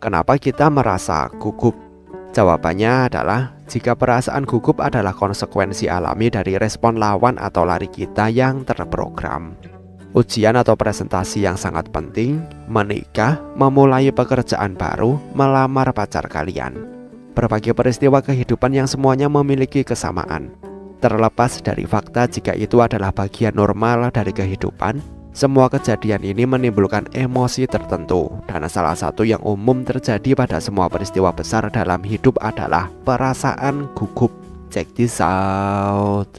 Kenapa kita merasa gugup? Jawabannya adalah jika perasaan gugup adalah konsekuensi alami dari respon lawan atau lari kita yang terprogram. Ujian atau presentasi yang sangat penting, menikah, memulai pekerjaan baru, melamar pacar kalian. Berbagai peristiwa kehidupan yang semuanya memiliki kesamaan. Terlepas dari fakta jika itu adalah bagian normal dari kehidupan, semua kejadian ini menimbulkan emosi tertentu, dan salah satu yang umum terjadi pada semua peristiwa besar dalam hidup adalah perasaan gugup. Check this out.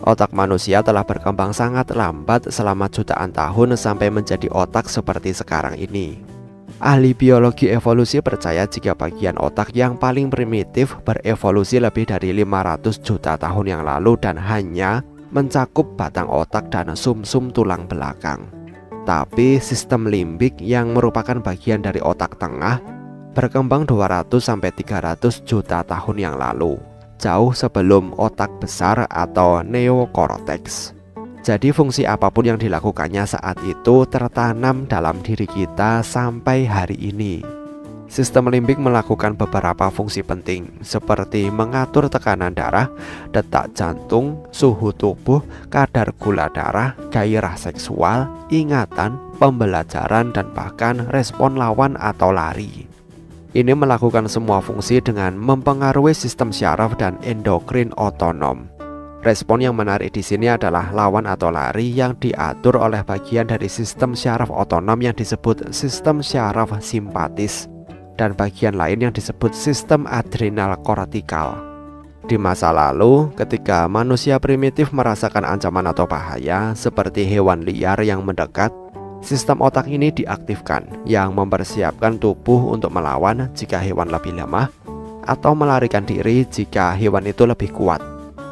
Otak manusia telah berkembang sangat lambat selama jutaan tahun sampai menjadi otak seperti sekarang ini. Ahli biologi evolusi percaya jika bagian otak yang paling primitif berevolusi lebih dari 500 juta tahun yang lalu dan hanya mencakup batang otak dan sumsum tulang belakang. Tapi sistem limbik yang merupakan bagian dari otak tengah berkembang 200-300 juta tahun yang lalu, jauh sebelum otak besar atau neokortex. Jadi fungsi apapun yang dilakukannya saat itu tertanam dalam diri kita sampai hari ini. Sistem limbik melakukan beberapa fungsi penting seperti mengatur tekanan darah, detak jantung, suhu tubuh, kadar gula darah, gairah seksual, ingatan, pembelajaran, dan bahkan respon lawan atau lari. Ini melakukan semua fungsi dengan mempengaruhi sistem syaraf dan endokrin otonom. Respon yang menarik di sini adalah lawan atau lari yang diatur oleh bagian dari sistem syaraf otonom yang disebut sistem syaraf simpatis dan bagian lain yang disebut sistem adrenal kortikal. Di masa lalu, ketika manusia primitif merasakan ancaman atau bahaya seperti hewan liar yang mendekat, sistem otak ini diaktifkan yang mempersiapkan tubuh untuk melawan jika hewan lebih lemah atau melarikan diri jika hewan itu lebih kuat.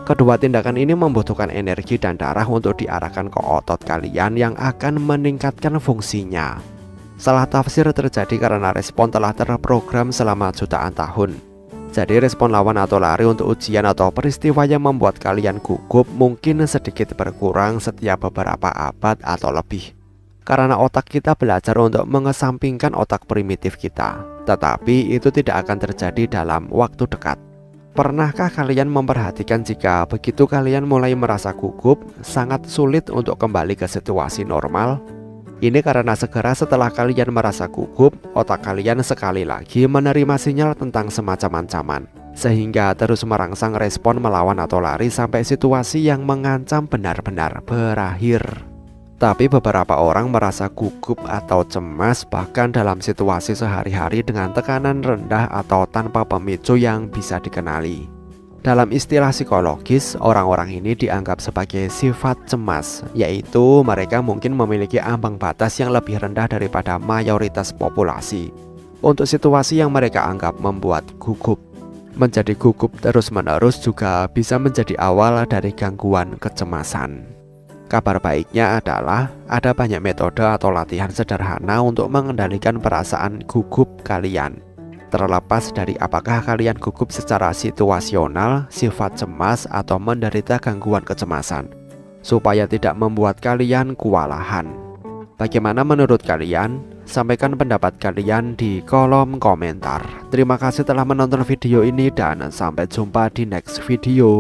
Kedua tindakan ini membutuhkan energi dan darah untuk diarahkan ke otot kalian yang akan meningkatkan fungsinya. Salah tafsir terjadi karena respon telah terprogram selama jutaan tahun. Jadi respon lawan atau lari untuk ujian atau peristiwa yang membuat kalian gugup mungkin sedikit berkurang setiap beberapa abad atau lebih. Karena otak kita belajar untuk mengesampingkan otak primitif kita. Tetapi itu tidak akan terjadi dalam waktu dekat. Pernahkah kalian memperhatikan jika begitu kalian mulai merasa gugup, sangat sulit untuk kembali ke situasi normal? Ini karena segera setelah kalian merasa gugup, otak kalian sekali lagi menerima sinyal tentang semacam ancaman, sehingga terus merangsang respon melawan atau lari sampai situasi yang mengancam benar-benar berakhir. Tapi beberapa orang merasa gugup atau cemas bahkan dalam situasi sehari-hari dengan tekanan rendah atau tanpa pemicu yang bisa dikenali. Dalam istilah psikologis, orang-orang ini dianggap sebagai sifat cemas, yaitu mereka mungkin memiliki ambang batas yang lebih rendah daripada mayoritas populasi untuk situasi yang mereka anggap membuat gugup. Menjadi gugup terus-menerus juga bisa menjadi awal dari gangguan kecemasan. Kabar baiknya adalah ada banyak metode atau latihan sederhana untuk mengendalikan perasaan gugup kalian. Terlepas dari apakah kalian gugup secara situasional, sifat cemas, atau menderita gangguan kecemasan, supaya tidak membuat kalian kewalahan. Bagaimana menurut kalian? Sampaikan pendapat kalian di kolom komentar. Terima kasih telah menonton video ini dan sampai jumpa di next video.